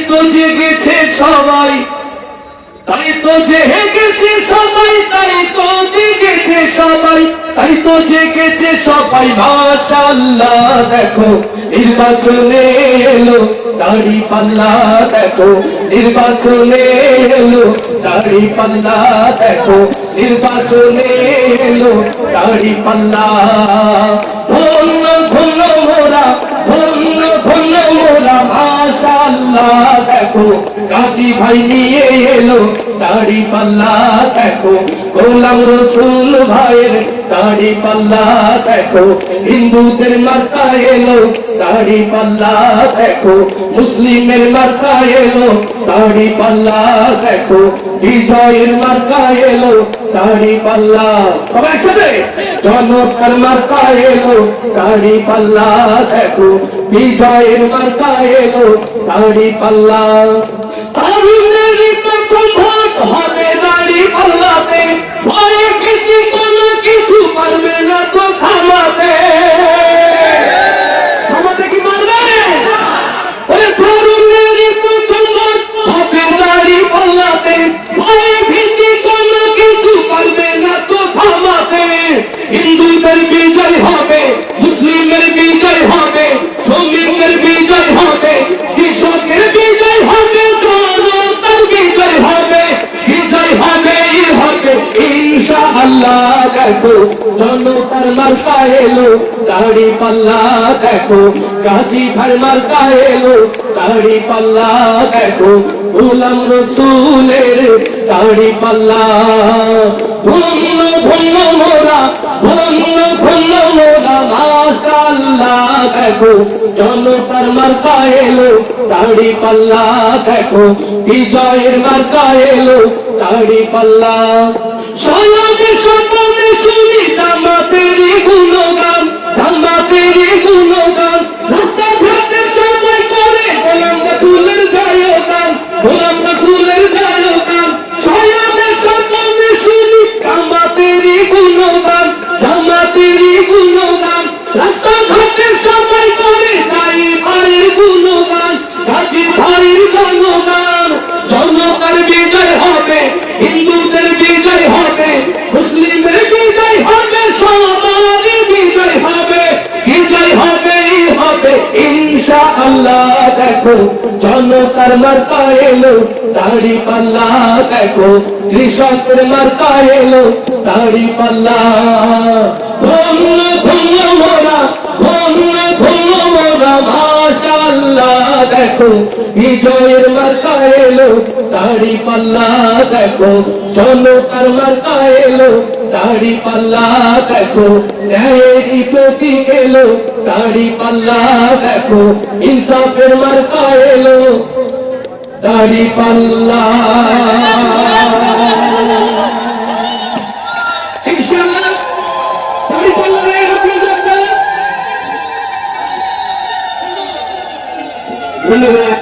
তো জেগেছে সবাই, তাই তো জেগেছে সবাই, তাই তো জেগেছে সবাই, তাই তো জেগেছে সবাই। মাশাআল্লাহ দেখো নির্বাচনে এলো দাড়িপাল্লা, দেখো নির্বাচনে এলো দাড়িপাল্লা, দেখো নির্বাচনে এলো দাড়িপাল্লা। ধন্য ধন্য মোরা, ধন্য ধন্য মোরা, মাশাআল্লাহ দেখো গাজী ভাই নিয়ে এলো দাড়িপাল্লা, দেখো গোলাম রসুল ভাইয়ের দাড়িপাল্লা, দেখো হিন্দুদের মার্কা এলো দাড়িপাল্লা, দেখো মুসলিমের মার্কা এলো দাড়িপাল্লা, দেখো বিজয়ের মার্কা এলো দাড়িপাল্লা। সবাই একসাথে জনতার মার্কা এলো দাড়িপাল্লা, দেখো বিজয়ের মার্কা এলো দাড়িপাল্লা। তারুণ্যেরই প্রথম ভোট হবে দাড়িপাল্লাতে, ভয়ে ভীতি কোনো কিছু পারবে না তো থামাতে। থামাতে কি পারবে? ওরে তারুণ্যেরই প্রথম ভোট হবে দাড়িপাল্লাতে, ভয়ে ভীতি কোনো কিছু পারবে না তো থামাতে। হিন্দুদের বিজয় হবে, মুসলিমের বিজয় হবে, শ্রমিকের বিজয় হবে, কৃষকের বিজয় হবে, জনতার বিজয় হবে, বিজয় হবে হবে ইনশাআল্লাহ। দেখো জনতার মার্কা এলো দাড়িপাল্লা, দেখো গাজী ভাই মার্কা এলো দাড়িপাল্লা, দেখো গোলাম রসুলের দাড়িপাল্লা। ধন্য ধন্য মোরা, ধন্য ধন্য মোরা, মাশাআল্লাহ দেখো জনতার মার্কা এলো দাড়িপাল্লা, দেখো বিজয়ের মার্কা এলো দাড়িপাল্লা। সয়বে স্বপ্নে শুনি জামাতেরই গুণগান, জামাতেরই গুণগান, রাস্তাঘাটে সবাই করে গোলাম রসুলের গায়গান, গোলাম রসুলের গায়গান। সয়বে স্বপ্নে শুনি জামাতেরই গুণগান, জামাতেরই গুণগান, রাস্তাঘাটে সবাই করে গাই ভাইয়ের গুণগান, গাজী ভাইয়ের গুণগান। জনতার বিজয় হবে, হিন্দুদের বিজয় হবে, মুসলিমের বিজয় হবে, সবারই বিজয় হবে, বিজয় হবেই হবে ইনশাআল্লাহ। দেখো জনতার মার্কা এলো দাড়িপাল্লা, দেখো কৃষকের মার্কা এলো দাড়িপাল্লা। ধন্য ধন্য মোরা, ধন্য ধন্য মোরা, মাশাআল্লাহ দেখো বিজয়ের মার্কা এলো দাড়িপাল্লা, দেখো জনতার মার্কা এলো দাড়িপাল্লা, দেখো ন্যায়েরই প্রতীক এলো দাড়িপাল্লা, দেখো ইনসাফের মার্কা এলো দাড়িপাল্লা। ইনশাআল্লাহ দাড়িপাল্লা রে আপনি যাবেন। ধন্যবাদ।